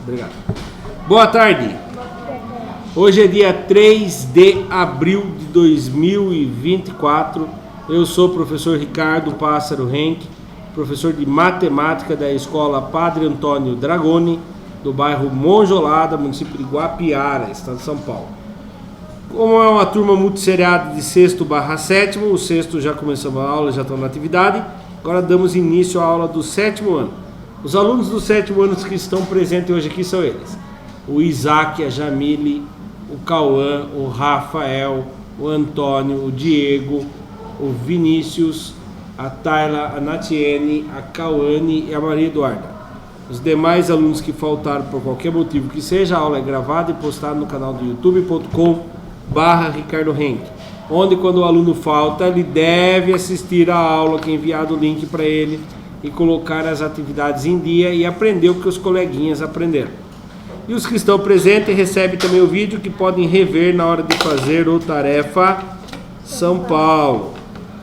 Obrigado. Boa tarde. Hoje é dia 3 de abril de 2024. Eu sou o professor Ricardo Pássaro Henck, professor de matemática da escola Padre Antônio Dragoni, do bairro Monjolada, município de Guapiara, estado de São Paulo. Como é uma turma multisseriada de 6º/7º, o sexto já começamos a aula, já estão na atividade. Agora damos início à aula do 7º ano. Os alunos do 7º ano que estão presentes hoje aqui são eles: o Isaac, a Jamile, o Cauã, o Rafael, o Antônio, o Diego, o Vinícius, a Tayla, a Natiene, a Cauane e a Maria Eduarda. Os demais alunos que faltaram por qualquer motivo que seja, a aula é gravada e postada no canal do youtube.com/Ricardo Henck, onde quando o aluno falta, ele deve assistir a aula, que é enviado o link para ele, e colocar as atividades em dia e aprender o que os coleguinhas aprenderam. E os que estão presentes recebem também o vídeo que podem rever na hora de fazer o Tarefa São Paulo.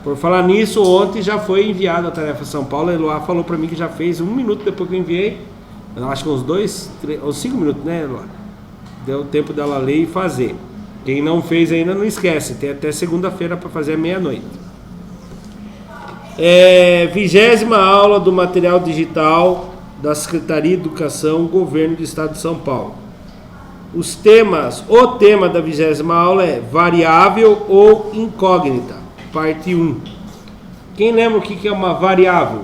Por falar nisso, ontem já foi enviada a Tarefa São Paulo. A Eloá falou para mim que já fez 1 minuto depois que eu enviei. Eu acho que uns 5 minutos, né, Eloá? Deu tempo dela ler e fazer. Quem não fez ainda, não esquece, tem até segunda-feira para fazer à meia-noite. 20ª aula do material digital da Secretaria de Educação, Governo do Estado de São Paulo. O tema da 20ª aula é variável ou incógnita, parte 1. Quem lembra o que é uma variável?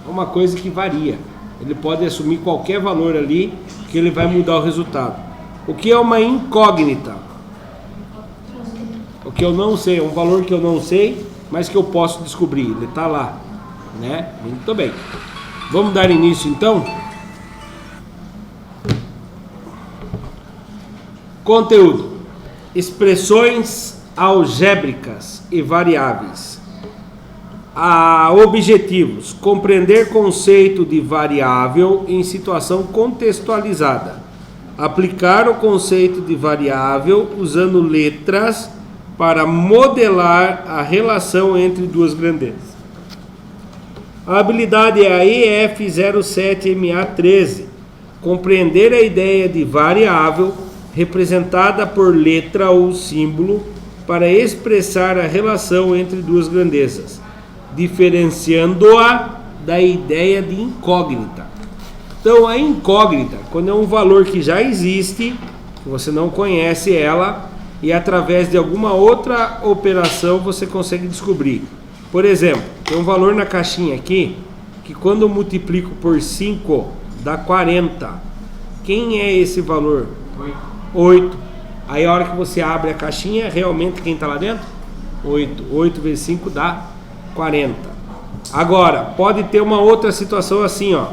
É uma coisa que varia. Ele pode assumir qualquer valor ali, que ele vai mudar o resultado. O que é uma incógnita? O que eu não sei, é um valor que eu não sei, mas que eu posso descobrir. Ele está lá, né? Muito bem. Vamos dar início então? Conteúdo: expressões algébricas e variáveis. Objetivos: compreender conceito de variável em situação contextualizada, aplicar o conceito de variável usando letras para modelar a relação entre duas grandezas. A habilidade é a EF07MA13, compreender a ideia de variável representada por letra ou símbolo para expressar a relação entre duas grandezas, diferenciando-a da ideia de incógnita. Então, a incógnita, quando é um valor que já existe, que você não conhece ela, e através de alguma outra operação você consegue descobrir. Por exemplo, tem um valor na caixinha aqui, que quando eu multiplico por 5 dá 40. Quem é esse valor? 8. Aí a hora que você abre a caixinha, realmente quem está lá dentro? 8. 8 vezes 5 dá 40. Agora, pode ter uma outra situação assim, ó.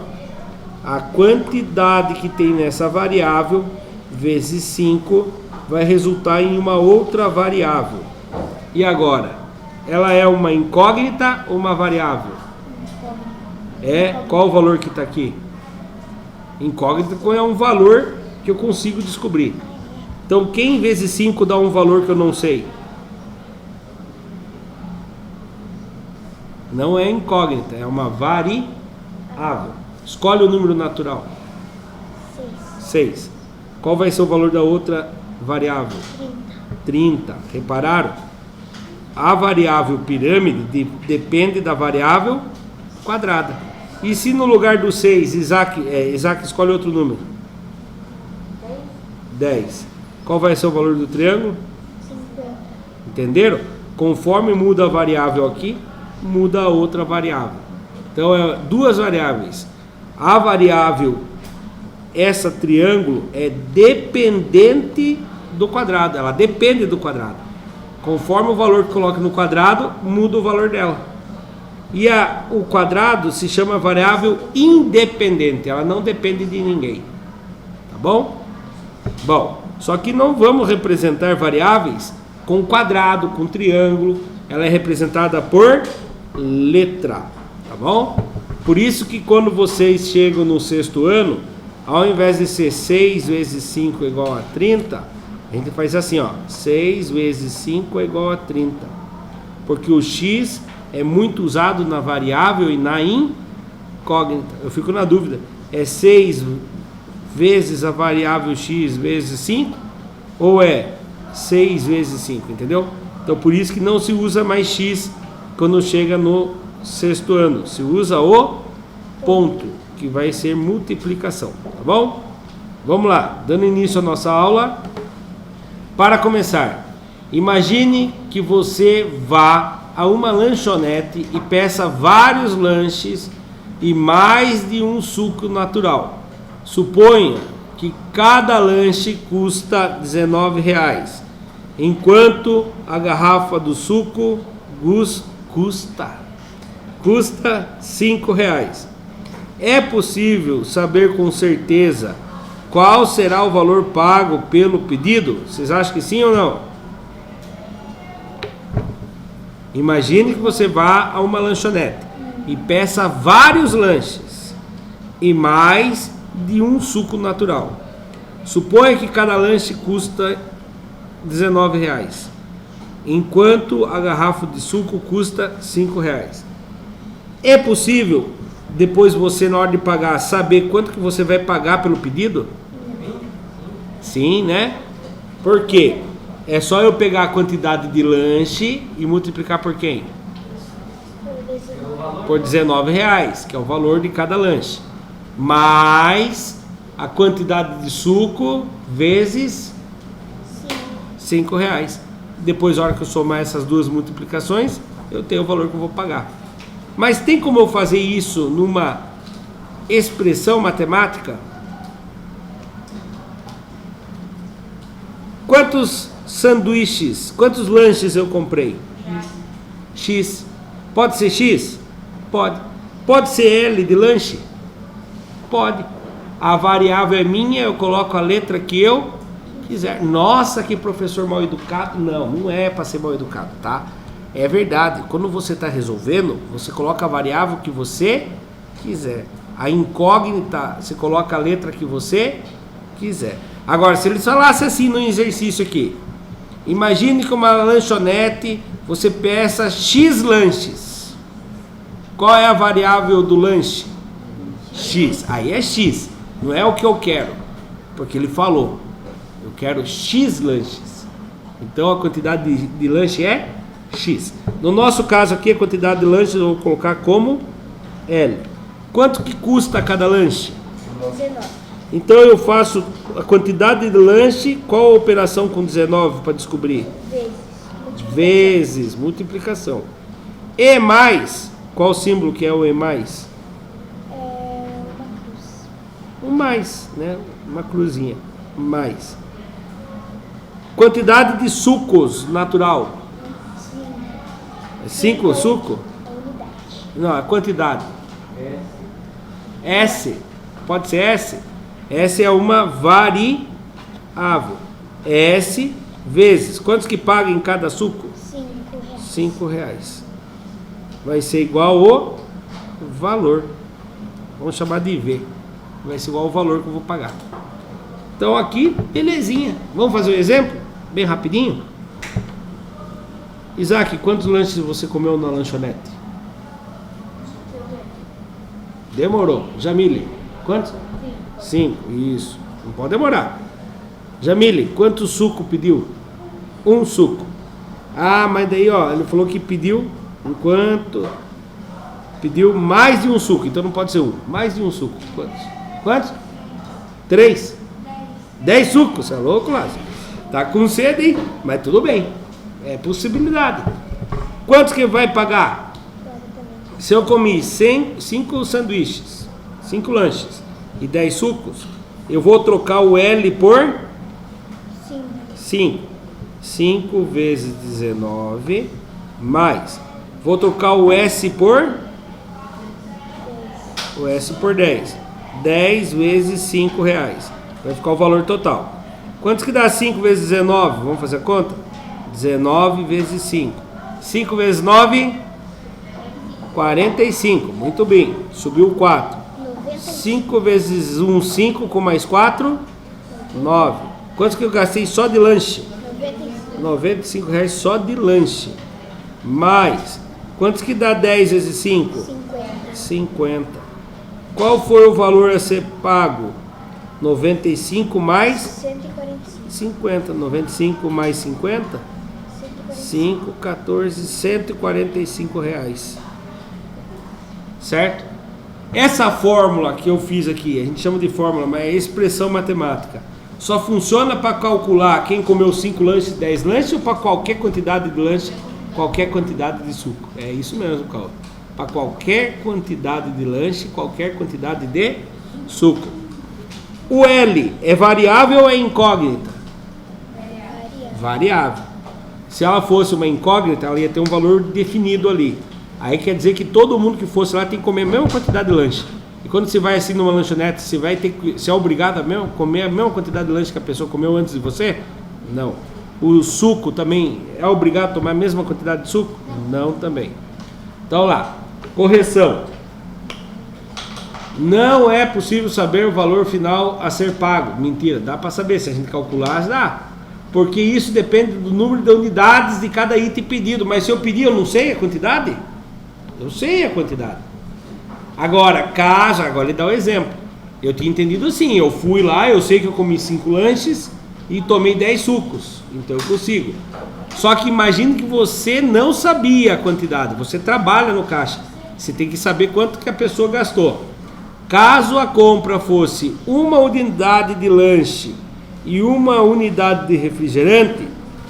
A quantidade que tem nessa variável vezes 5 vai resultar em uma outra variável. E agora? Ela é uma incógnita ou uma variável? Qual o valor que está aqui? Incógnita é um valor que eu consigo descobrir. Então, quem vezes 5 dá um valor que eu não sei? Não é incógnita, é uma variável. Escolhe o número natural. 6. Qual vai ser o valor da outra variável? 30. Repararam? A variável pirâmide depende da variável quadrada. E se no lugar do 6, Isaac, escolhe outro número. 10. Qual vai ser o valor do triângulo? 50. Entenderam? Conforme muda a variável aqui, muda a outra variável. Então, é duas variáveis. A variável, essa triângulo, é dependente do quadrado. Ela depende do quadrado. Conforme o valor que coloca no quadrado, muda o valor dela. E o quadrado se chama variável independente. Ela não depende de ninguém. Tá bom? Bom, só que não vamos representar variáveis com quadrado, com triângulo. Ela é representada por letra. Tá bom? Por isso que quando vocês chegam no 6º ano, ao invés de ser 6 vezes 5 igual a 30, a gente faz assim, ó, 6 vezes 5 é igual a 30. Porque o x é muito usado na variável e na incógnita. Eu fico na dúvida, é 6 vezes a variável x vezes 5 ou é 6 vezes 5, entendeu? Então por isso que não se usa mais x quando chega no sexto ano, se usa o ponto, que vai ser multiplicação, tá bom? Vamos lá, dando início à nossa aula. Para começar, imagine que você vá a uma lanchonete e peça vários lanches e mais de um suco natural. Suponha que cada lanche custa R$19, enquanto a garrafa do suco custa R$5. É possível saber com certeza qual será o valor pago pelo pedido? Vocês acham que sim ou não? Imagine que você vá a uma lanchonete e peça vários lanches e mais de um suco natural. Suponha que cada lanche custa R$19, enquanto a garrafa de suco custa R$5. É possível, depois você, na hora de pagar, saber quanto que você vai pagar pelo pedido? Sim, né? Por quê? É só eu pegar a quantidade de lanche e multiplicar por quem? Por R$19, que é o valor de cada lanche. Mais a quantidade de suco vezes R$5. Depois, na hora que eu somar essas duas multiplicações, eu tenho o valor que eu vou pagar. Mas tem como eu fazer isso numa expressão matemática? Quantos sanduíches, quantos lanches eu comprei? X. Pode ser X? Pode. Pode ser L de lanche? Pode. A variável é minha, eu coloco a letra que eu quiser. Nossa, que professor mal educado. Não, não é para ser mal educado, tá? É verdade. Quando você está resolvendo, você coloca a variável que você quiser. A incógnita, você coloca a letra que você quiser. Agora, se ele falasse assim no exercício aqui, imagine que uma lanchonete, você peça X lanches. Qual é a variável do lanche? X. Aí é X. Não é o que eu quero, porque ele falou. Eu quero X lanches. Então a quantidade de lanche é X. No nosso caso aqui, a quantidade de lanches eu vou colocar como L. Quanto que custa cada lanche? 19. Então eu faço a quantidade de lanche, qual a operação com 19 para descobrir? Vezes, multiplicação. E mais, qual o símbolo que é o E mais? É uma cruz. O mais, né? Uma cruzinha. Mais. Quantidade de sucos natural. 5 suco? A unidade. Não, a quantidade. S. Pode ser S? S é uma variável. S vezes. Quantos que paga em cada suco? R$5. Vai ser igual ao valor. Vamos chamar de V. Vai ser igual ao valor que eu vou pagar. Então aqui, belezinha. Vamos fazer um exemplo? Bem rapidinho. Isaac, quantos lanches você comeu na lanchonete? Demorou. Jamile, quantos? 5, isso. Não pode demorar. Jamile, quanto suco pediu? Um suco. Ah, mas daí, ó, ele falou que pediu enquanto... Pediu mais de um suco, então não pode ser um. Mais de um suco. Quantos? 3. 10 sucos, você é louco, Lázaro? Tá com sede, hein? Mas tudo bem. É possibilidade. Quantos que vai pagar? Se eu comi 5 sanduíches, 5 lanches e 10 sucos, eu vou trocar o L por 5. 5 vezes 19 mais. Vou trocar o S por 10. 10 vezes R$5. Vai ficar o valor total. Quantos que dá 5 vezes 19? Vamos fazer a conta? 19 vezes 5. 5 vezes 9? 45. Muito bem. Subiu 4. 5 vezes 1, 5. Com mais 4? 9. Quantos que eu gastei só de lanche? R$95 só de lanche. Mais Quantos que dá 10 vezes 5? 50. 50. Qual foi o valor a ser pago? 95 mais 145. 50. 95 mais 50? 5, 14, 145 reais. Certo? Essa fórmula que eu fiz aqui, a gente chama de fórmula, mas é expressão matemática. Só funciona para calcular quem comeu 5 lanches, 10 lanches ou para qualquer quantidade de lanche, qualquer quantidade de suco. É isso mesmo, Cauã. Para qualquer quantidade de lanche, qualquer quantidade de suco. O L é variável ou é incógnita? Variável. Se ela fosse uma incógnita, ela ia ter um valor definido ali. Aí quer dizer que todo mundo que fosse lá tem que comer a mesma quantidade de lanche. E quando você vai assim numa lanchonete, você vai ter que ser obrigado a comer a mesma quantidade de lanche que a pessoa comeu antes de você? Não. O suco também é obrigado a tomar a mesma quantidade de suco? Não também. Então lá, correção. Não é possível saber o valor final a ser pago. Mentira, dá para saber, se a gente calcular, dá. Porque isso depende do número de unidades de cada item pedido. Mas se eu pedir, eu não sei a quantidade? Eu sei a quantidade. Agora ele dá o exemplo. Eu tinha entendido assim, eu fui lá, eu sei que eu comi 5 lanches e tomei 10 sucos. Então eu consigo. Só que imagine que você não sabia a quantidade. Você trabalha no caixa. Você tem que saber quanto que a pessoa gastou. Caso a compra fosse uma unidade de lanche e uma unidade de refrigerante,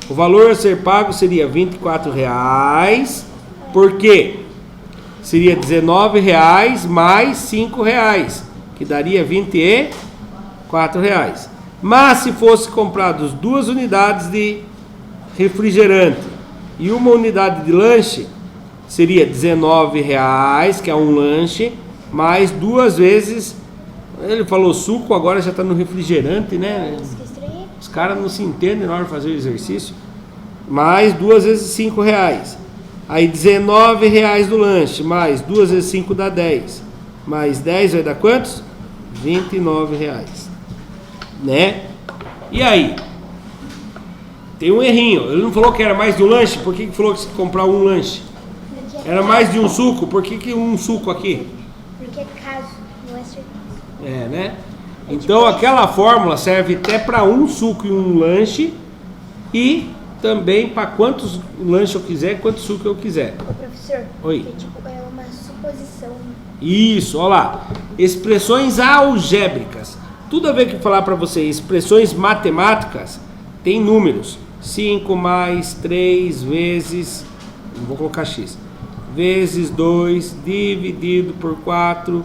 o valor a ser pago seria R$ 24,00, porque seria R$19,00 mais R$5,00, que daria R$ 24,00. Mas se fosse comprados 2 unidades de refrigerante e uma unidade de lanche, seria R$19,00, que é um lanche, mais 2 vezes, ele falou suco, agora já está no refrigerante, né? Os caras não se entendem na hora de fazer o exercício. Mais 2 vezes R$5,00. Aí R$19,00 do lanche, mais 2 vezes 5 dá 10. Mais 10 vai dar quantos? R$29,00. Né? E aí? Tem um errinho. Ele não falou que era mais de um lanche? Por que falou que se comprar um lanche? Era mais de um suco? Por que um suco aqui? Porque é caso, não é certeza. É, né? Então aquela fórmula serve até para um suco e um lanche e também para quantos lanches eu quiser, quantos suco eu quiser. Ô, professor, Oi. É uma suposição. Isso, olha lá. Expressões algébricas. Tudo a ver que falar para você, expressões matemáticas tem números. 5 mais 3 vezes, não vou colocar x, vezes 2 dividido por 4,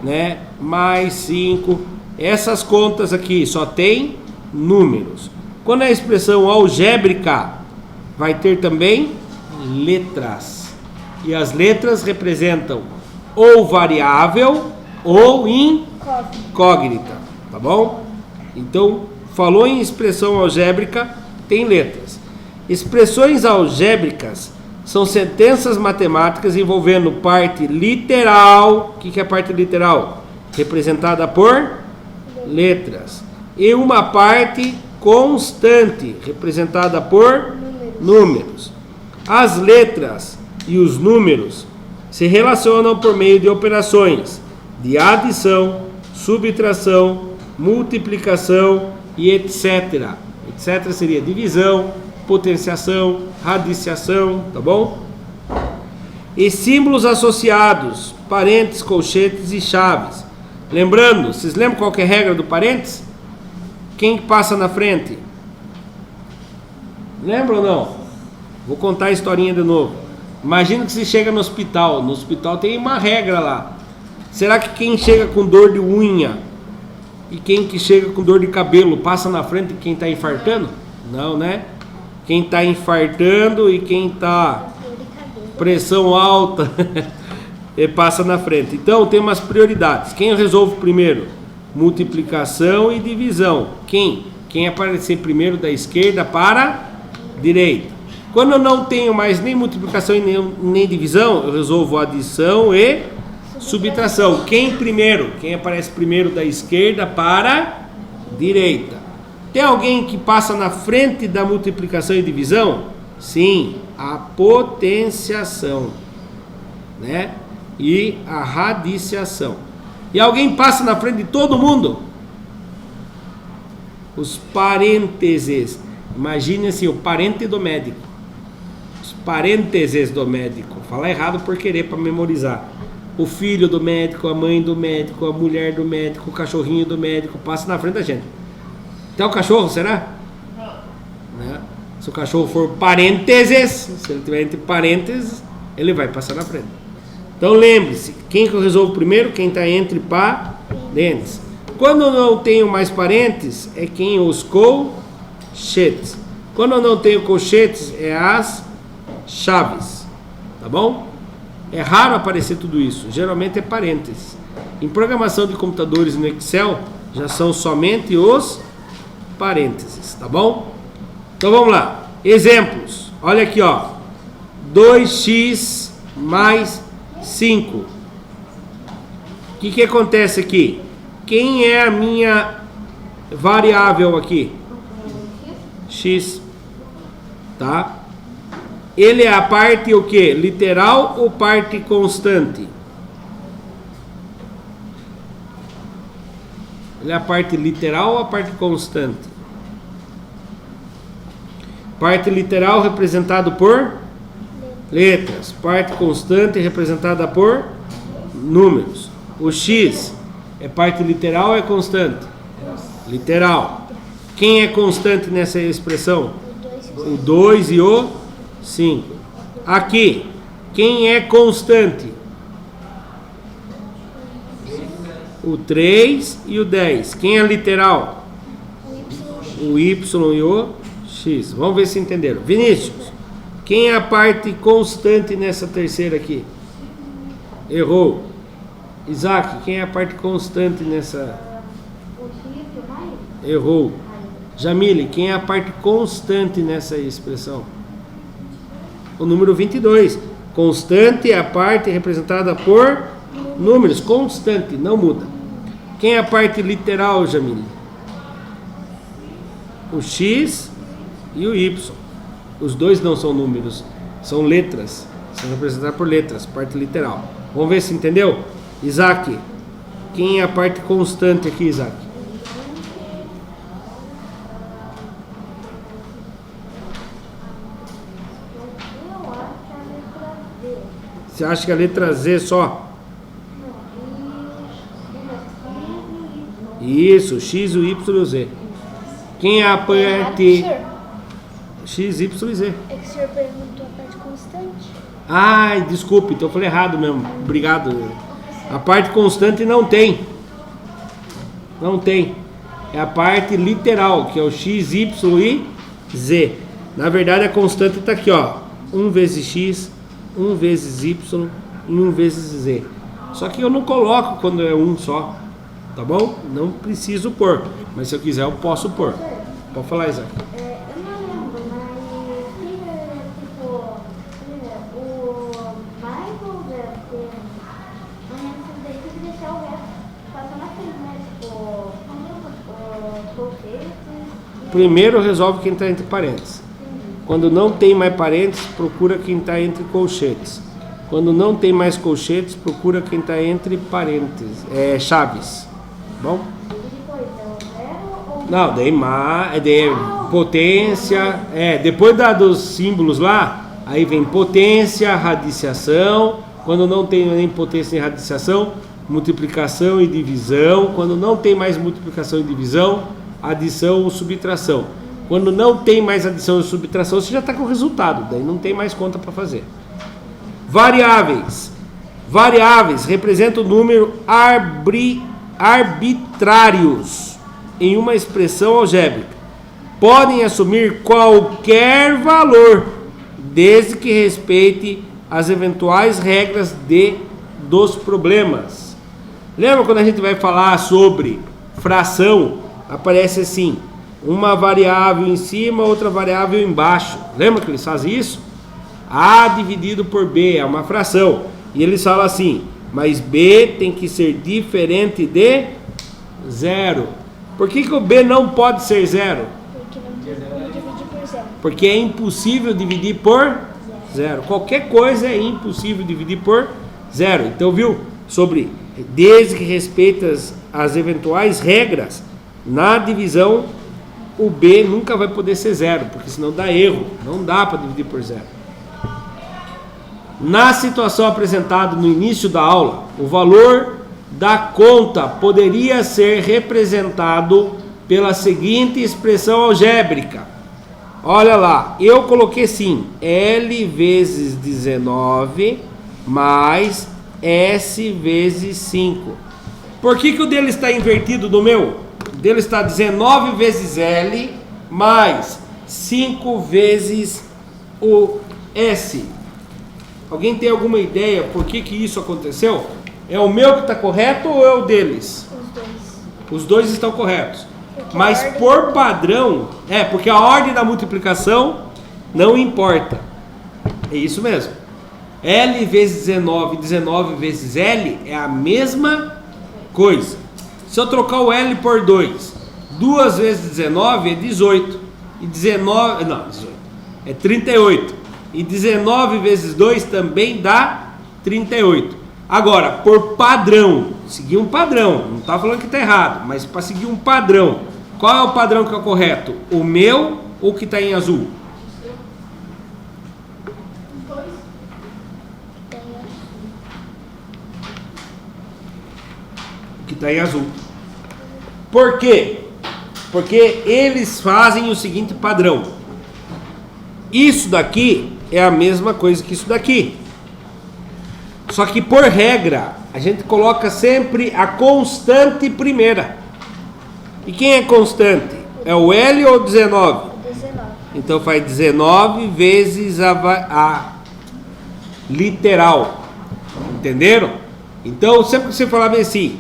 né? Mais 5. Essas contas aqui só tem números. Quando é expressão algébrica, vai ter também letras. E as letras representam ou variável ou incógnita, tá bom? Então, falou em expressão algébrica, tem letras. Expressões algébricas são sentenças matemáticas envolvendo parte literal. O que é parte literal? Representada por letras. E uma parte constante, representada por números. As letras e os números se relacionam por meio de operações de adição, subtração, multiplicação e etc. Etc seria divisão, potenciação, radiciação, tá bom? E símbolos associados, parênteses, colchetes e chaves. Lembrando, vocês lembram qual que é a regra do parênteses? Quem passa na frente? Lembra ou não? Vou contar a historinha de novo. Imagina que você chega no hospital. No hospital tem uma regra lá. Será que quem chega com dor de unha e quem que chega com dor de cabelo passa na frente de quem está infartando? Não, né? Quem está infartando e quem está pressão alta passa na frente. Então tem umas prioridades. Quem resolve primeiro? Multiplicação e divisão. Quem aparecer primeiro da esquerda para a direita. Quando eu não tenho mais nem multiplicação e nem divisão, eu resolvo adição e subtração. Quem aparece primeiro da esquerda para a direita. Tem alguém que passa na frente da multiplicação e divisão? Sim, a potenciação. né? E a radiciação. E alguém passa na frente de todo mundo? Os parênteses. Imagine assim, o parente do médico. Os parênteses do médico. Falar errado por querer, para memorizar. O filho do médico, a mãe do médico, a mulher do médico, o cachorrinho do médico, passa na frente da gente. Até o cachorro, será? Né? Se o cachorro for parênteses, se ele tiver entre parênteses, ele vai passar na frente. Então lembre-se, quem que eu resolvo primeiro? Quem está entre parênteses. Quando eu não tenho mais parênteses, é quem os colchetes. Quando eu não tenho colchetes, é as chaves. Tá bom? É raro aparecer tudo isso. Geralmente é parênteses. Em programação de computadores no Excel, já são somente os parênteses. Tá bom? Então vamos lá. Exemplos. Olha aqui, ó. 2x mais 5. O que acontece aqui? Quem é a minha variável aqui? X. Tá? Ele é a parte o quê? Literal ou parte constante? Ele é a parte literal ou a parte constante? Parte literal representado por letras. Parte constante representada por números. O X é parte literal ou é constante? Literal. Quem é constante nessa expressão? O 2 e o 5. Aqui, quem é constante? O 3 e o 10. Quem é literal? O Y e o X. Vamos ver se entenderam. Vinícius, quem é a parte constante nessa terceira aqui? Errou. Isaac, quem é a parte constante nessa? Errou. Jamile, quem é a parte constante nessa expressão? O número 22. Constante é a parte representada por números. Constante, não muda. Quem é a parte literal, Jamile? O X e o Y. Os dois não são números, são letras. São representadas por letras, parte literal. Vamos ver se entendeu? Isaac, quem é a parte constante aqui, Isaac? Você acha que a letra Z só? Isso, X, o Y e o Z. Quem é a parte X, Y e Z? É que o senhor perguntou a parte constante. Ai, desculpe, então eu falei errado mesmo. Obrigado. A parte constante não tem. Não tem. É a parte literal, que é o X, Y e Z. Na verdade, a constante está aqui, ó. 1 vezes X, 1 vezes Y e 1 vezes Z. Só que eu não coloco quando é um só. Tá bom? Não preciso pôr. Mas se eu quiser, eu posso pôr. Pode falar, Isaac. Eu não lembro, mas tipo, o Michael deve ter. Eu lembro que daí tem que deixar o resto passando na frente, né? Tipo, o colchetes. Primeiro resolve quem está entre parênteses. Quando não tem mais parênteses, procura quem está entre colchetes. Quando não tem mais colchetes, procura quem está entre parênteses. Chaves. Bom? Não, daí potência. Depois dos símbolos lá, aí vem potência, radiciação. Quando não tem nem potência nem radiciação, multiplicação e divisão. Quando não tem mais multiplicação e divisão, adição ou subtração. Quando não tem mais adição e subtração, você já está com o resultado, daí não tem mais conta para fazer. Variáveis. Variáveis representam o número arbitrários em uma expressão algébrica. Podem assumir qualquer valor, desde que respeite as eventuais regras dos problemas. Lembra quando a gente vai falar sobre fração? Aparece assim, uma variável em cima, outra variável embaixo. Lembra que eles fazem isso? A dividido por B é uma fração. E eles falam assim, mas B tem que ser diferente de zero. Por que o B não pode ser zero? Porque não tem como dividir por zero. Porque é impossível dividir por zero. Qualquer coisa é impossível dividir por 0. Então, viu? Desde que respeita as eventuais regras, na divisão, o B nunca vai poder ser 0, porque senão dá erro. Não dá para dividir por 0. Na situação apresentada no início da aula, o valor da conta poderia ser representado pela seguinte expressão algébrica. Olha lá, eu coloquei assim, L vezes 19 mais S vezes 5. Por que o dele está invertido do meu? O dele está 19 vezes L mais 5 vezes o S. Alguém tem alguma ideia por que isso aconteceu? É o meu que está correto ou é o deles? Os dois. Os dois estão corretos. Porque Mas a ordem- por padrão, porque a ordem da multiplicação não importa. É isso mesmo. L vezes 19, 19 vezes L é a mesma coisa. Se eu trocar o L por 2, 2 vezes 19 é 18. E 18 é 38. E 19 vezes 2 também dá 38. Agora, por padrão, seguir um padrão, não está falando que está errado, mas para seguir um padrão, qual é o padrão que é o correto? O meu ou o que está em azul? O que está em azul. Por quê? Porque eles fazem o seguinte padrão. Isso daqui é a mesma coisa que isso daqui. Só que por regra, a gente coloca sempre a constante primeira. E quem é constante? É o L ou 19? 19. Então faz 19 vezes a literal. Entenderam? Então sempre que você falar bem assim,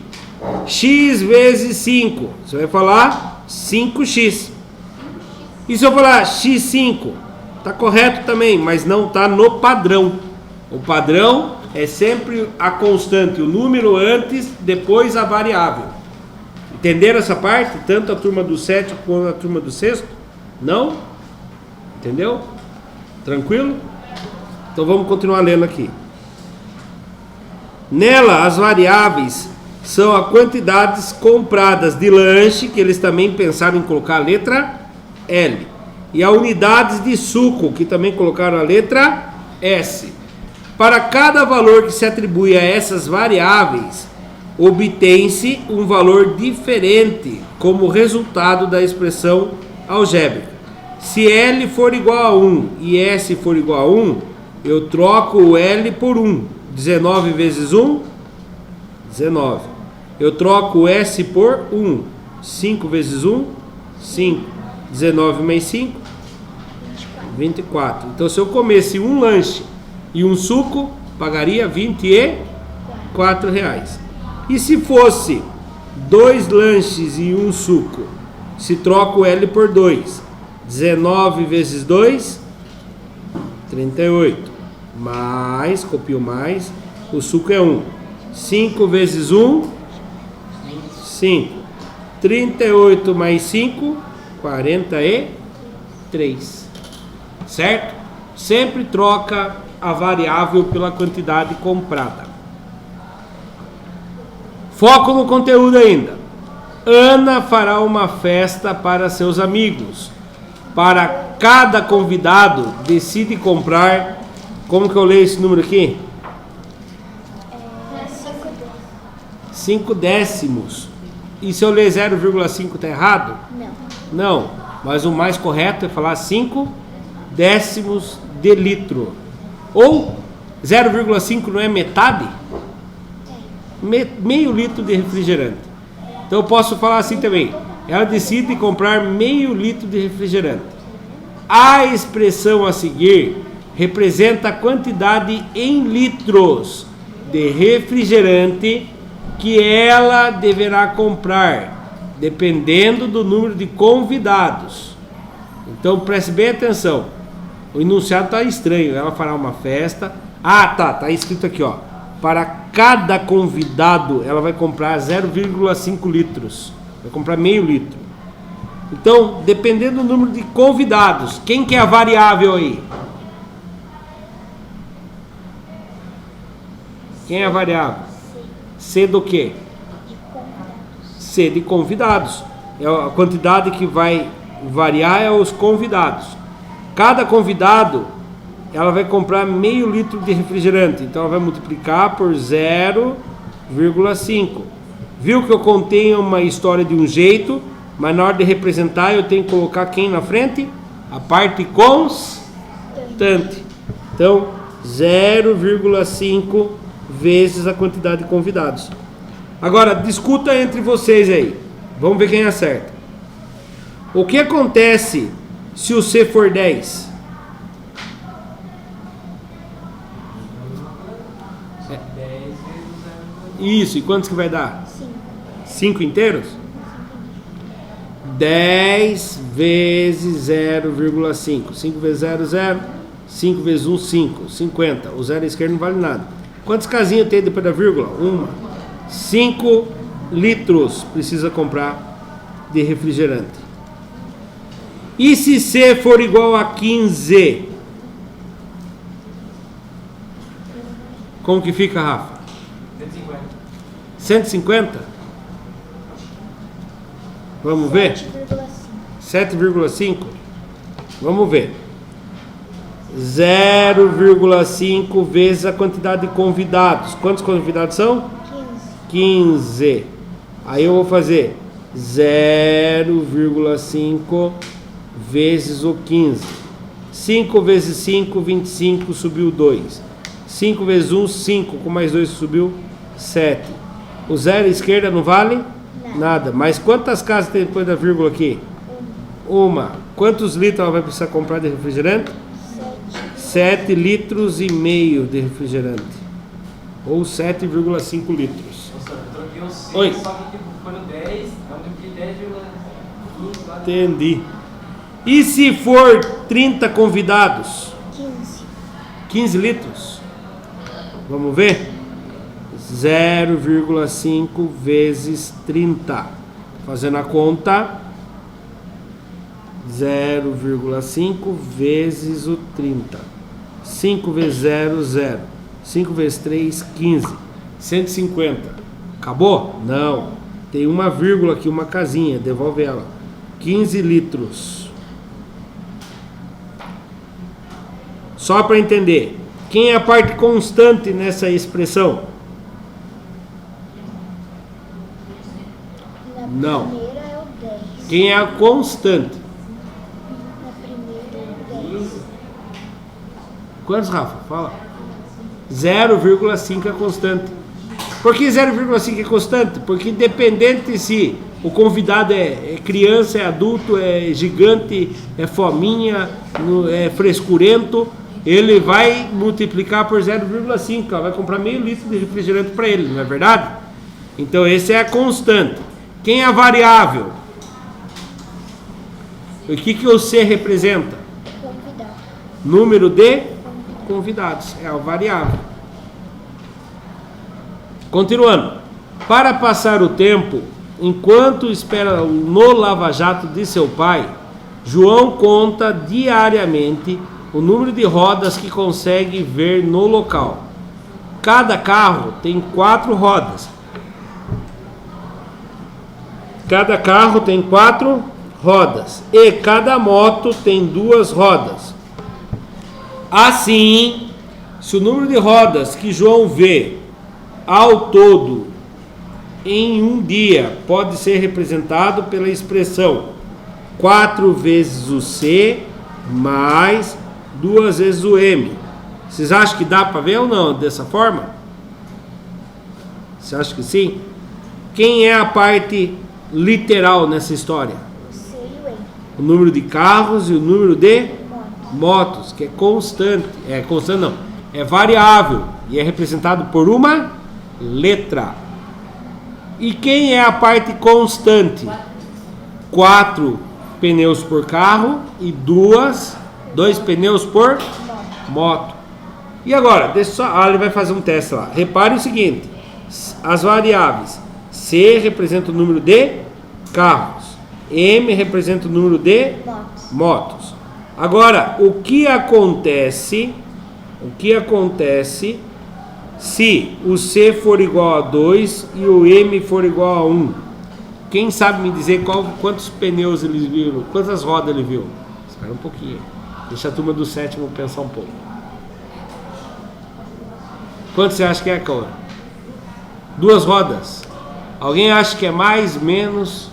x vezes 5, você vai falar 5x. E se eu falar x5, tá correto também, mas não tá no padrão. O padrão é sempre a constante, o número antes, depois a variável. Entenderam essa parte? Tanto a turma do 7 quanto a turma do 6? Não? Entendeu? Tranquilo? Então vamos continuar lendo aqui. Nela, as variáveis são as quantidades compradas de lanche, que eles também pensaram em colocar a letra L. E as unidades de suco, que também colocaram a letra S. Para cada valor que se atribui a essas variáveis, obtém-se um valor diferente como resultado da expressão algébrica. Se L for igual a 1 e S for igual a 1, eu troco o L por 1. 19 vezes 1, 19. Eu troco o S por 1. 5 vezes 1, 5. 19 mais 5, 24. Então, se eu comesse um lanche e um suco, pagaria R$24. E se fosse 2 lanches e um suco, se troca o L por 2. 19 vezes 2, 38. Mais, copio mais, o suco é 1. 5 vezes 1, 5. 38 mais 5, 43. Certo? Sempre troca a variável pela quantidade comprada. Foco no conteúdo ainda. Ana fará uma festa para seus amigos. Para cada convidado, decide comprar. Como que eu leio esse número aqui? 5 décimos. E se eu ler 0,5 está errado? Não, mas o mais correto é falar 5 décimos de litro. Ou 0,5 não é metade? Meio litro de refrigerante. Então eu posso falar assim também. Ela decide comprar meio litro de refrigerante. A expressão a seguir representa a quantidade em litros de refrigerante que ela deverá comprar, dependendo do número de convidados. Então preste bem atenção. O enunciado está estranho. Ela fará uma festa. Tá escrito aqui, ó. Para cada convidado, ela vai comprar 0,5 litros. Vai comprar meio litro. Então, dependendo do número de convidados, quem que é a variável aí? Quem é a variável? C do quê? De convidados. C de convidados. É a quantidade que vai variar é os convidados. Cada convidado, ela vai comprar meio litro de refrigerante. Então, ela vai multiplicar por 0,5. Viu que eu contei uma história de um jeito, mas na hora de representar eu tenho que colocar quem na frente? A parte constante. Então, 0,5 vezes a quantidade de convidados. Agora, discuta entre vocês aí. Vamos ver quem acerta. O que acontece se o C for 10? Isso, e quantos que vai dar? 5 inteiros? 10 vezes 0,5. 5 vezes 0, 0. 5 vezes 1, 5. 50. O zero à esquerda não vale nada. Quantas casinhas tem depois da vírgula? 1. 5 litros precisa comprar de refrigerante. E se C for igual a 15? Como que fica, Rafa? 150? Vamos ver? 7,5. Vamos ver. 0,5 vezes a quantidade de convidados. Quantos convidados são? 15. Aí eu vou fazer 0,5 vezes o 15. 5 vezes 5, 25, subiu 2. 5 vezes 1, 5, com mais 2 subiu 7. O zero à esquerda não vale? Nada. Mas quantas casas tem depois da vírgula aqui? Uma. Quantos litros ela vai precisar comprar de refrigerante? 7 litros e meio de refrigerante. Ou 7,5 litros. Nossa, eu troquei o C, Oi. só que foi no 10, eu multipliquei 10,15. Entendi. E se for 30 convidados? 15 litros? Vamos ver? 0,5 vezes 30. Fazendo a conta. 0,5 vezes o 30. 5 vezes 0, 0. 5 vezes 3, 15. 150. Acabou? Não. Tem uma vírgula aqui, uma casinha. Devolve ela. 15 litros. Só para entender. Quem é a parte constante nessa expressão? Não. Primeira é o 10. Quem é a constante? Na primeira é o 10. Quantos, Rafa? Fala. 0,5 é constante. Por que 0,5 é constante? Porque independente se o convidado é criança, é adulto, é gigante, é fominha, é frescurento, ele vai multiplicar por 0,5. Ela vai comprar meio litro de refrigerante para ele, não é verdade? Então esse é a constante. Quem é a variável? O que o C representa? Convidado. Número de convidados. É a variável. Continuando. Para passar o tempo, enquanto espera no lava-jato de seu pai, João conta diariamente o número de rodas que consegue ver no local. Cada carro tem 4 rodas. Cada carro tem 4 rodas. E cada moto tem 2 rodas. Assim, se o número de rodas que João vê ao todo em um dia pode ser representado pela expressão 4 vezes o C mais 2 vezes o M. Vocês acham que dá para ver ou não dessa forma? Você acha que sim? Quem é a parte literal nessa história? O C e o M. O número de carros e o número de motos, que é constante. É constante não, é variável e é representado por uma letra. E quem é a parte constante? 4 pneus por carro e 2 pneus por moto. E agora, deixa só, ele vai fazer um teste lá. Repare o seguinte: as variáveis C representa o número de carros, M representa o número de motos. Agora, o que acontece Se o C for igual a 2 e o M for igual a 1, quem sabe me dizer quantos pneus eles viram? Quantas rodas ele viu? Espera um pouquinho. Deixa a turma do sétimo pensar um pouco. Quanto você acha que é, Cauã? 2 rodas. Alguém acha que é mais, menos?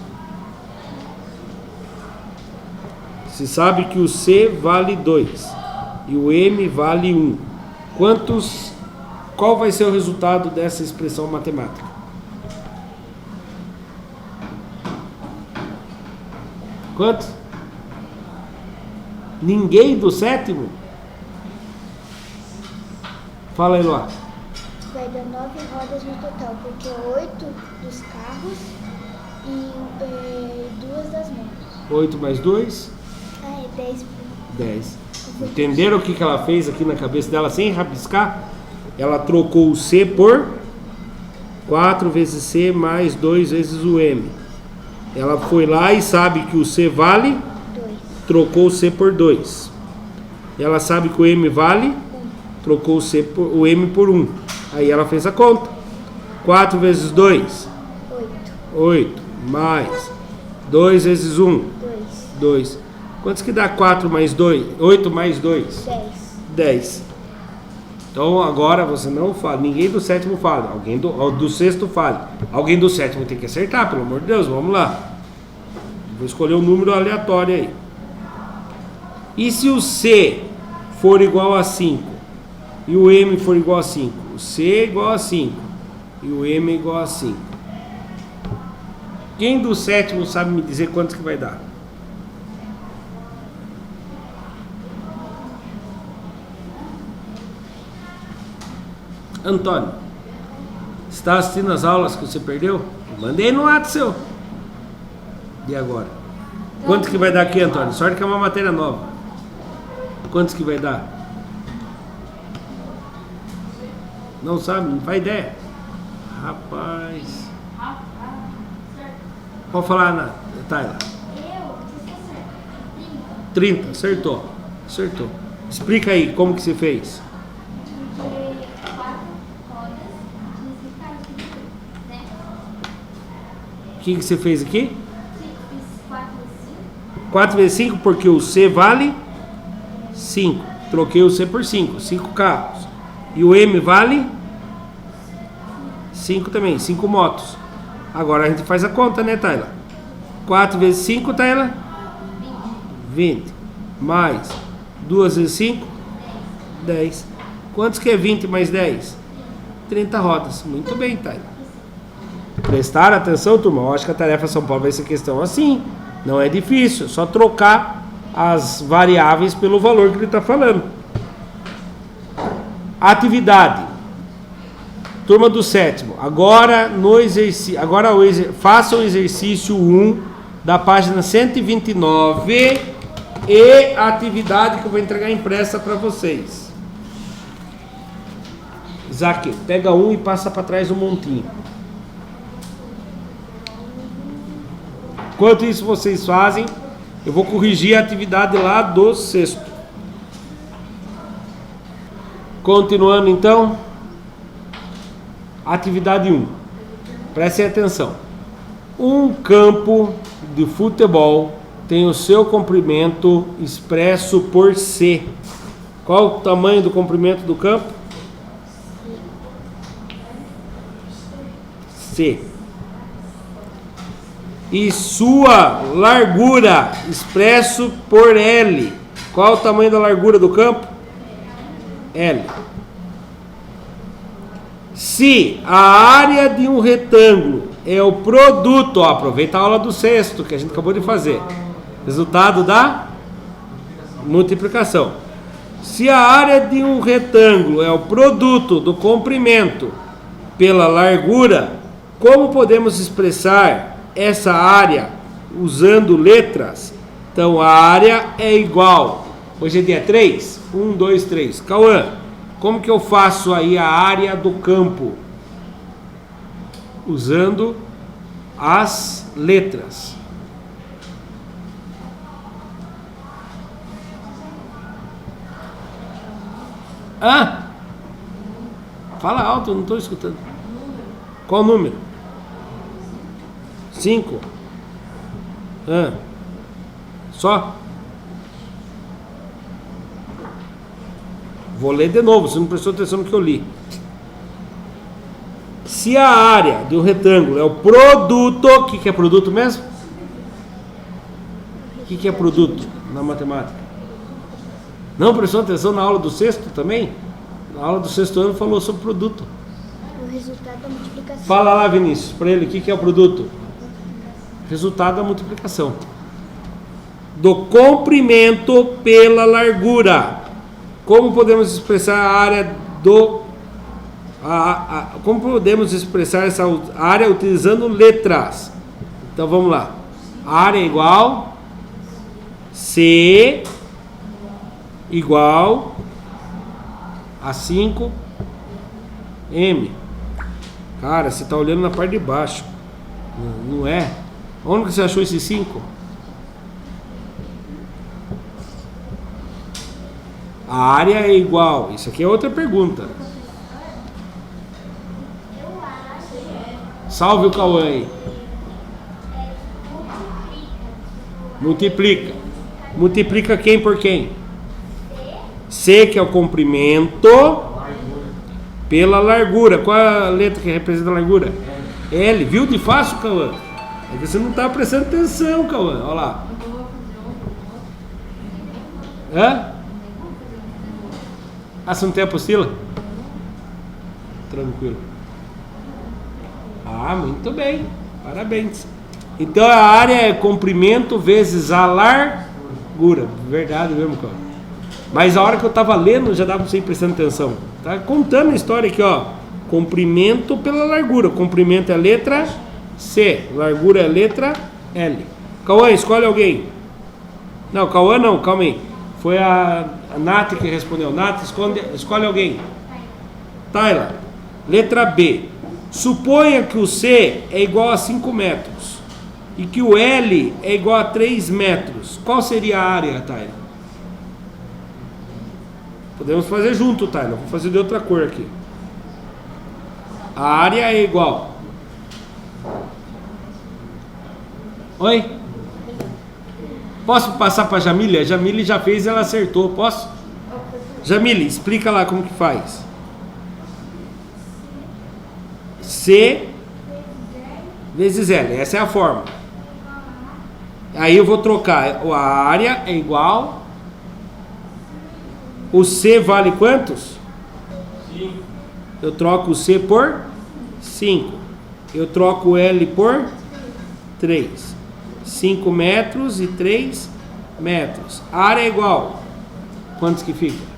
Se sabe que o C vale 2 e o M vale 1. Qual vai ser o resultado dessa expressão matemática? Quantos? Ninguém do sétimo? Fala aí, Luá. Vai dar 9 rodas no total, porque 8 dos carros e 2 das motos. 8 mais 2? Ah, é 10. 10. Entenderam o que ela fez aqui na cabeça dela sem rabiscar? Ela trocou o C por 4 vezes C mais 2 vezes o M. Ela foi lá e sabe que o C vale, 2. trocou o C por 2. Ela sabe que o M vale, trocou o M por 1. Aí ela fez a conta. 4 vezes 2? 8. 8. Mais 2 vezes 1? 2. 2. Quantos que dá 4 mais 2? 8 mais 2? 10. 10. Então agora você não fala, ninguém do sétimo fala, alguém do sexto fala. Alguém do sétimo tem que acertar, pelo amor de Deus, vamos lá. Vou escolher um número aleatório aí. E se o C for igual a 5 e o M for igual a 5? O C é igual a 5 e o M é igual a 5. Quem do sétimo sabe me dizer quantos que vai dar? Antônio, está assistindo as aulas que você perdeu? Mandei no ato seu. E agora? Quantos que vai dar aqui, Antônio? Sorte que é uma matéria nova. Quantos que vai dar? Não sabe? Não faz ideia? Rapaz. Pode falar, Tayla. 30, acertou. Acertou. Explica aí como que você fez. O que você fez aqui? 4 vezes 5, porque o C vale 5. Troquei o C por 5. 5 carros. E o M vale 5 também. 5 motos. Agora a gente faz a conta, né, Tayla? 4 vezes 5, Tayla? 20. Mais 2 vezes 5? 10. Quantos que é 20 mais 10? 30 rodas. Muito bem, Tayla. Prestar atenção, turma. Eu acho que a tarefa São Paulo vai ser questão assim. Não é difícil, é só trocar as variáveis pelo valor que ele está falando. Atividade. Turma do sétimo. Agora no exercício, faça o exercício 1 da página 129 e a atividade que eu vou entregar impressa para vocês. Isaac, pega um e passa para trás um montinho. Enquanto isso vocês fazem, eu vou corrigir a atividade lá do sexto. Continuando então, atividade 1. Prestem atenção. Um campo de futebol tem o seu comprimento expresso por C. Qual o tamanho do comprimento do campo? C. E sua largura expresso por L. Qual o tamanho da largura do campo? L. Se a área de um retângulo é o produto, aproveita a aula do sexto que a gente acabou de fazer. Resultado da multiplicação. Se a área de um retângulo é o produto do comprimento pela largura, como podemos expressar essa área usando letras? Então a área é igual. Hoje é dia 3? 1, 2, 3. Cauã, como que eu faço aí a área do campo? Usando as letras. Fala alto, eu não estou escutando. Qual o número? 5. Só? Vou ler de novo, você não prestou atenção no que eu li. Se a área de um retângulo é o produto, o que é produto mesmo? O que é produto na matemática? Não prestou atenção na aula do sexto também? Na aula do sexto ano falou sobre produto. O resultado da multiplicação. Fala lá, Vinícius, para ele, o que é o produto? Resultado da multiplicação. Do comprimento pela largura. Como podemos expressar a área do... como podemos expressar essa área utilizando letras? Então vamos lá. A área é igual... C igual a 5 M. Cara, você está olhando na parte de baixo. Não é? Onde que você achou esse 5? A área é igual. Isso aqui é outra pergunta. Salve o Cauã aí. Multiplica. Multiplica quem por quem? C, que é o comprimento, pela largura. Qual é a letra que representa a largura? L. Viu de fácil, Cauã? É que você não está prestando atenção, Cauã. Olha lá. Você não tem apostila? Tranquilo. Muito bem. Parabéns. Então a área é comprimento vezes a largura. Verdade mesmo, cara. Mas a hora que eu tava lendo já dava pra você ir prestando atenção. Tá contando a história aqui, ó. Comprimento pela largura. Comprimento é a letra C. Largura é a letra L. Cauã, escolhe alguém. Não, Cauã não, calma aí. Foi a Nath que respondeu. Nath, escolhe alguém. Tayla. Letra B. Suponha que o C é igual a 5 metros e que o L é igual a 3 metros. Qual seria a área, Tayla? Podemos fazer junto, Tayla. Vou fazer de outra cor aqui. A área é igual. Oi? Posso passar para a Jamília? A Jamília já fez e ela acertou. Posso? Jamília, explica lá como que faz. C vezes L. Essa é a fórmula. Aí eu vou trocar. A área é igual. O C vale quantos? 5. Eu troco o C por 5. Eu troco o L por 3. 5 metros e 3 metros. A área é igual. Quantos que fica?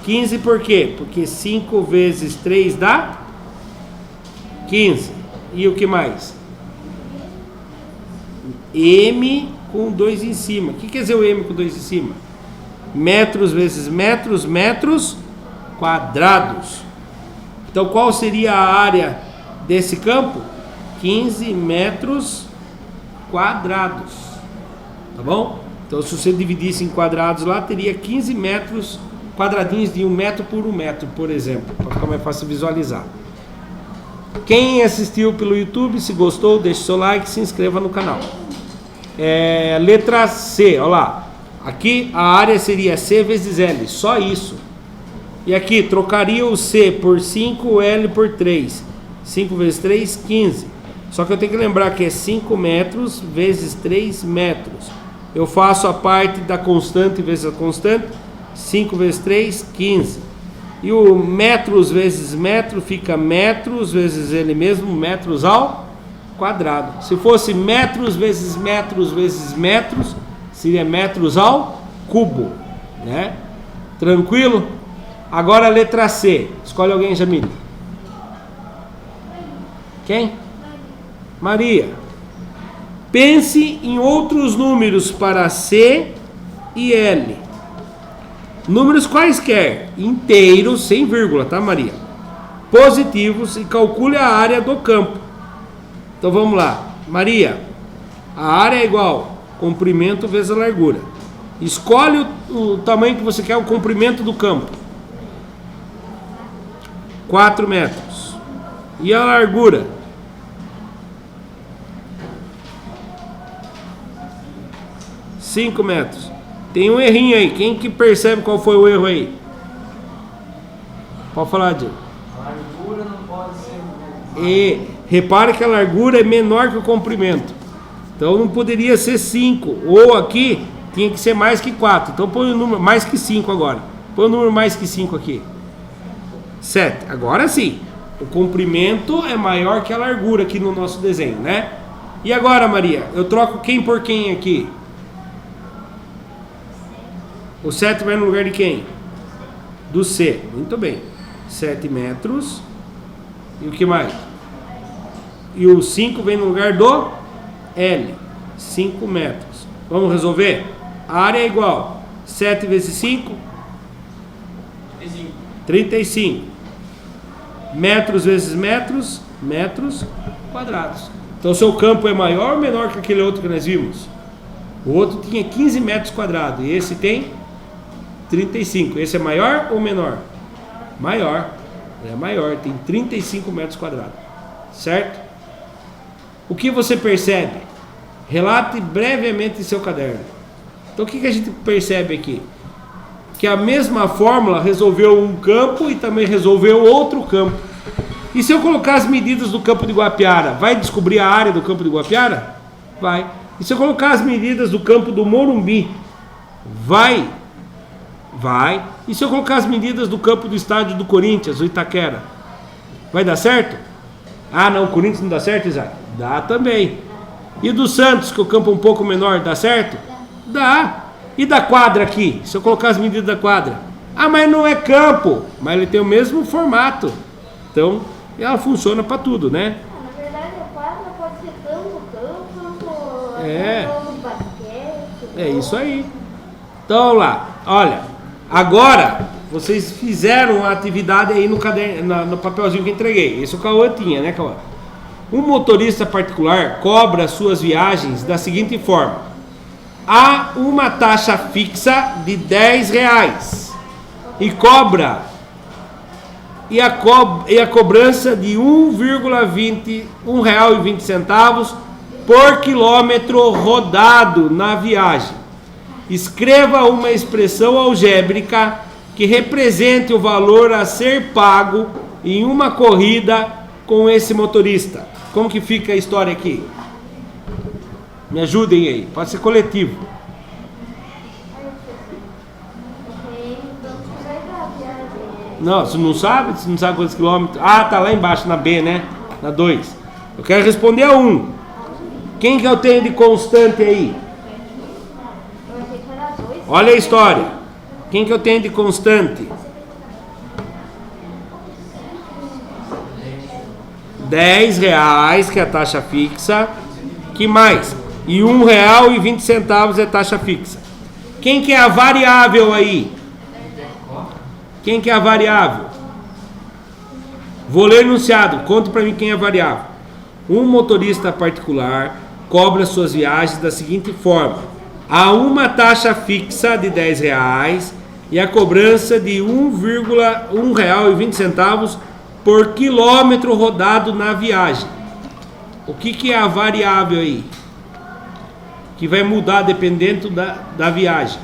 15 por quê? Porque 5 vezes 3 dá 15. E o que mais? M com 2 em cima. O que quer dizer o M com 2 em cima? Metros vezes metros, metros quadrados. Então qual seria a área desse campo? 15 metros quadrados. Tá bom? Então se você dividisse em quadrados lá, teria 15 metros quadradinhos de 1 metro por 1 metro, por exemplo, para ficar mais fácil visualizar. Quem assistiu pelo YouTube, se gostou, deixe seu like, se inscreva no canal. Letra C, olha lá. Aqui a área seria C vezes L, só isso. E aqui trocaria o C por 5, o L por 3. 5 vezes 3, 15. Só que eu tenho que lembrar que é 5 metros vezes 3 metros. Eu faço a parte da constante vezes a constante. 5 vezes 3, 15. E o metros vezes metro fica metros vezes ele mesmo, metros ao quadrado. Se fosse metros vezes metros vezes metros, seria metros ao cubo, né? Tranquilo? Agora a letra C. Escolhe alguém, Jamile. Quem? Maria. Pense em outros números para C e L. Números quaisquer, inteiros, sem vírgula, tá, Maria? Positivos, e calcule a área do campo. Então vamos lá. Maria, a área é igual comprimento vezes a largura. Escolhe o tamanho que você quer, o comprimento do campo. 4 metros. E a largura? 5 metros. Tem um errinho aí. Quem que percebe qual foi o erro aí? Pode falar, Diego. A largura não pode ser... E repare que a largura é menor que o comprimento. Então não poderia ser 5. Ou aqui tinha que ser mais que 4. Então põe o número mais que 5 agora. Põe o número mais que 5 aqui. 7. Agora sim. O comprimento é maior que a largura aqui no nosso desenho, né? E agora, Maria? Eu troco quem por quem aqui? O 7 vai no lugar de quem? Do C. Muito bem. 7 metros. E o que mais? E o 5 vem no lugar do L. 5 metros. Vamos resolver? A área é igual. 7 vezes 5? 35. Metros vezes metros, metros quadrados. Então, seu campo é maior ou menor que aquele outro que nós vimos? O outro tinha 15 metros quadrados e esse tem 35. Esse é maior ou menor? Maior. É maior, tem 35 metros quadrados. Certo? O que você percebe? Relate brevemente em seu caderno. Então, o que a gente percebe aqui? Que a mesma fórmula resolveu um campo e também resolveu outro campo. E se eu colocar as medidas do campo de Guapiara, vai descobrir a área do campo de Guapiara? Vai. E se eu colocar as medidas do campo do Morumbi, vai? Vai. E se eu colocar as medidas do campo do estádio do Corinthians, o Itaquera, vai dar certo? Ah, não, o Corinthians não dá certo, Isaac? Dá também. E do Santos, que é o campo um pouco menor, dá certo? Dá. E da quadra aqui? Se eu colocar as medidas da quadra? Ah, mas não é campo. Mas ele tem o mesmo formato. Então, ela funciona para tudo, né? Na verdade, a quadra pode ser campo, É. basquete. É isso aí. Então, lá. Olha. Agora, vocês fizeram a atividade aí no caderno, no papelzinho que entreguei.Esse o Cauã tinha, né, Cauã? Um motorista particular cobra suas viagens da seguinte forma. Há uma taxa fixa de R$10 e cobra e a cobrança de R$1,20 por quilômetro rodado na viagem. Escreva uma expressão algébrica que represente o valor a ser pago em uma corrida com esse motorista. Como que fica a história aqui? Me ajudem aí, pode ser coletivo. Não, você não sabe quantos quilômetros. Ah, tá lá embaixo, na B, né? Na 2. Eu quero responder a 1. Quem que eu tenho de constante aí? Olha a história. Quem que eu tenho de constante? R$10, que é a taxa fixa. Que mais? E R$1,20 é taxa fixa. Quem que é a variável aí? Quem que é a variável? Vou ler o enunciado. Conta para mim quem é a variável. Um motorista particular cobra suas viagens da seguinte forma. Há uma taxa fixa de R$10 e a cobrança de R$1,20 por quilômetro rodado na viagem. O que é a variável aí? Que vai mudar dependendo da viagem.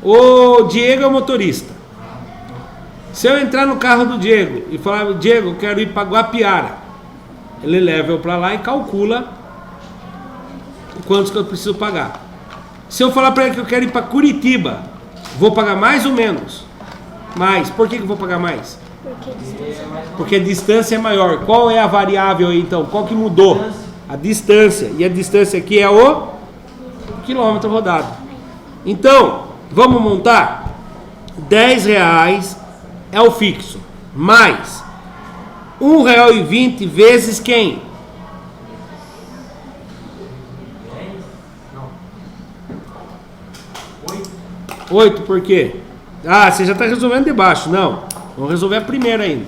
O Diego é o motorista. Se eu entrar no carro do Diego e falar, Diego, eu quero ir para Guapiara, ele leva eu para lá e calcula quantos que eu preciso pagar. Se eu falar para ele que eu quero ir para Curitiba, vou pagar mais ou menos? Mais. Por que eu vou pagar mais? Porque a distância é maior. Qual é a variável aí então? Qual que mudou? A distância. E a distância aqui é o quilômetro rodado. Então, vamos montar? R$10 é o fixo. Mais R$1,20 vezes quem? 8, por quê? Ah, você já está resolvendo de baixo. Não, vamos resolver a primeira ainda.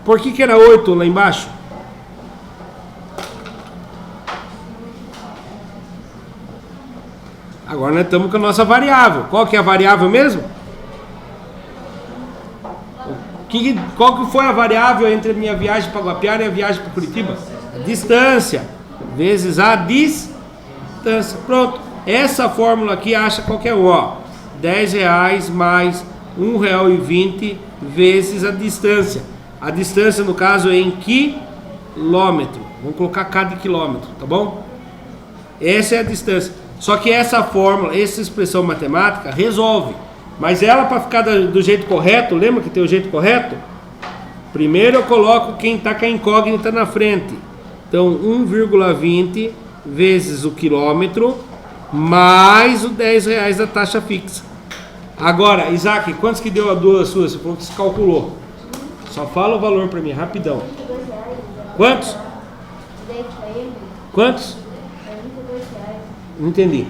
Por que era 8 lá embaixo? Agora nós estamos com a nossa variável. Qual que é a variável mesmo? Qual que foi a variável entre a minha viagem para Guapiara e a viagem para Curitiba? A distância vezes a distância. Pronto. Essa fórmula aqui acha qualquer um. Ó. R$10 mais R$1,20 vezes a distância. A distância, no caso, é em quilômetro. Vamos colocar cada quilômetro, tá bom? Essa é a distância. Só que essa fórmula, essa expressão matemática, resolve. Mas ela, para ficar do jeito correto, lembra que tem o jeito correto? Primeiro eu coloco quem está com a incógnita na frente. Então, 1,20 vezes o quilômetro, mais o R$10 da taxa fixa. Agora, Isaac, quantos que deu a duas suas? Você falou que você calculou. Só fala o valor para mim, rapidão. Quantos? Quantos? Não entendi.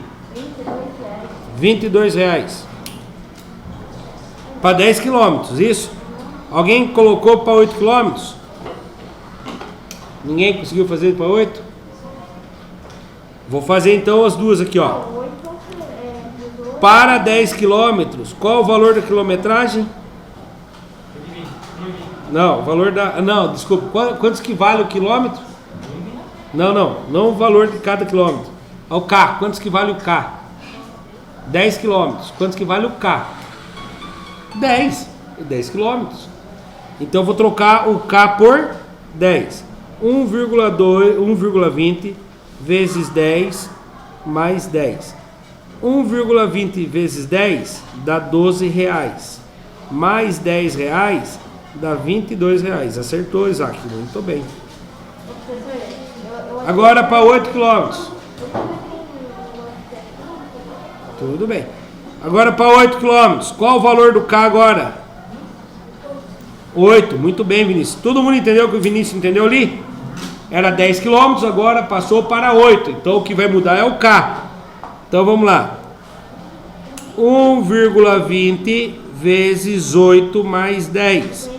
R$22. Para 10 quilômetros, isso? Alguém colocou para 8 quilômetros? Ninguém conseguiu fazer para 8? Vou fazer então as duas aqui, ó. Para 10 quilômetros, qual o valor da quilometragem? Não, o valor da... Não, desculpa, quantos que vale o quilômetro? Não o valor de cada quilômetro. O K, quantos que vale o K? 10 quilômetros, quantos que vale o K? 10 quilômetros. Então eu vou trocar o K por 10. 1,20 vezes 10 mais 10. 1,20 vezes 10 dá R$12. Mais R$10 dá R$22. Acertou, Isaac. Muito bem. Agora para 8 quilômetros. Tudo bem. Agora para 8 quilômetros. Qual o valor do K agora? 8. Muito bem, Vinícius. Todo mundo entendeu o que o Vinícius entendeu ali? Era 10 quilômetros, agora passou para 8. Então o que vai mudar é o K. Então vamos lá. 1,20 vezes 8 mais 10.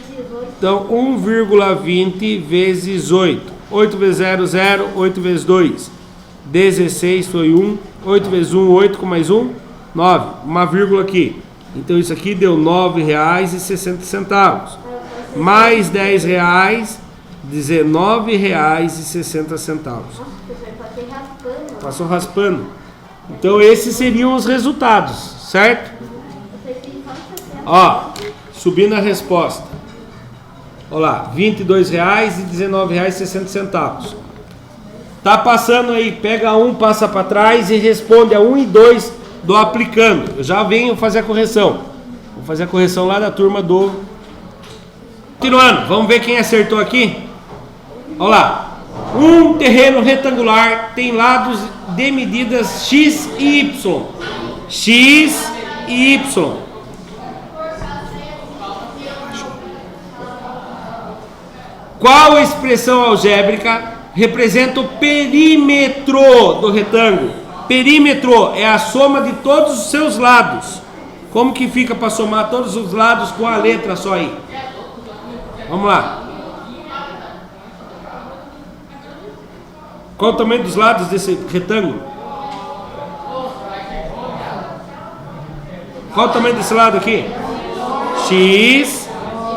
Então 1,20 vezes 8. 8 vezes 0, 0. 8 vezes 2, 16 foi 1. 8 vezes 1, 8 com mais 1, 9. Uma vírgula aqui. Então isso aqui deu R$9,60. Mais R$10, R$19,60. Passou raspando. Então esses seriam os resultados, certo? Ó, subindo a resposta. Olha lá, R$22 e R$19,60. Tá passando aí, pega um, passa para trás e responde a 1 e 2 do aplicando. Eu já venho fazer a correção. Vou fazer a correção lá da turma do... Continuando, vamos ver quem acertou aqui. Olha lá. Um terreno retangular tem lados de medidas x e y. X e y. Qual expressão algébrica representa o perímetro do retângulo? Perímetro é a soma de todos os seus lados. Como que fica para somar todos os lados com a letra só aí? Vamos lá. Qual o tamanho dos lados desse retângulo? Qual o tamanho desse lado aqui? X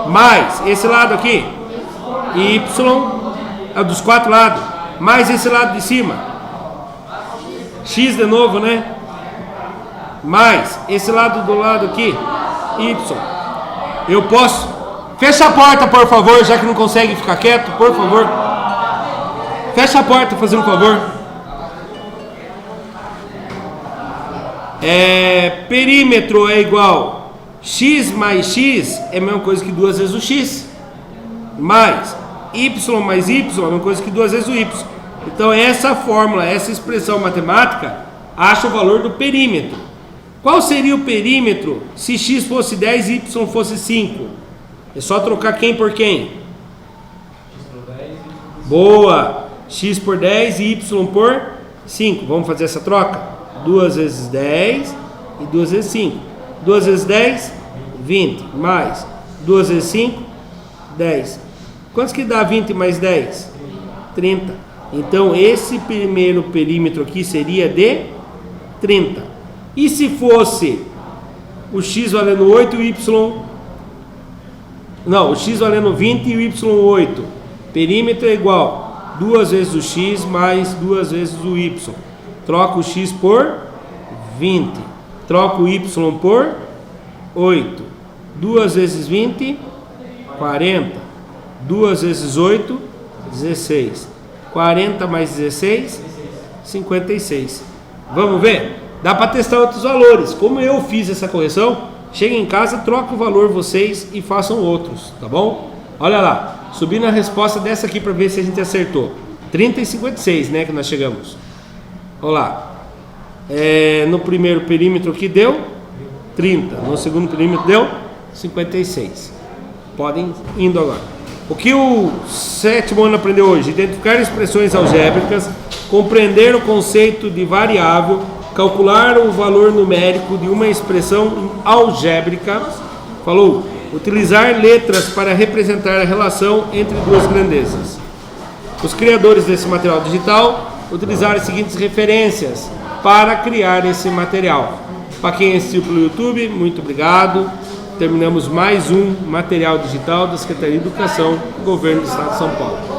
mais esse lado aqui? Y, é dos 4 lados, mais esse lado de cima, X de novo, né? Mais esse lado do lado aqui, Y. Eu posso... Fecha a porta, por favor, já que não consegue ficar quieto, por favor. Fecha a porta, fazendo um favor. Perímetro é igual X mais X é a mesma coisa que 2 vezes o X. Mais Y mais Y é uma coisa que 2 vezes o Y. Então essa fórmula, essa expressão matemática acha o valor do perímetro. Qual seria o perímetro se x fosse 10 e y fosse 5? É só trocar quem por quem? Boa! X por 10 e y por 5. Vamos fazer essa troca? 2 vezes 10 e 2 vezes 5. 2 vezes 10, 20. Mais 2 vezes 5, 10. Quantos que dá 20 mais 10? 30. Então esse primeiro perímetro aqui seria de 30. E se fosse o x valendo 8 e o y... Não, o x valendo 20 e o y 8. Perímetro é igual 2 vezes o x mais 2 vezes o y. Troca o x por 20. Troca o y por 8. 2 vezes 20, 40. 2 vezes 8, 16. 40 mais 16, 56. Vamos ver? Dá para testar outros valores. Como eu fiz essa correção, cheguem em casa, troca o valor vocês e façam outros, tá bom? Olha lá, subindo a resposta dessa aqui para ver se a gente acertou. 30 e 56, né, que nós chegamos. Olha lá. No primeiro perímetro aqui deu 30. No segundo perímetro deu 56. Podem indo agora. O que o sétimo ano aprendeu hoje? Identificar expressões algébricas, compreender o conceito de variável, calcular o valor numérico de uma expressão algébrica. Falou. Utilizar letras para representar a relação entre duas grandezas. Os criadores desse material digital utilizaram as seguintes referências para criar esse material. Para quem assistiu pelo YouTube, muito obrigado. Terminamos mais um material digital da Secretaria de Educação do Governo do Estado de São Paulo.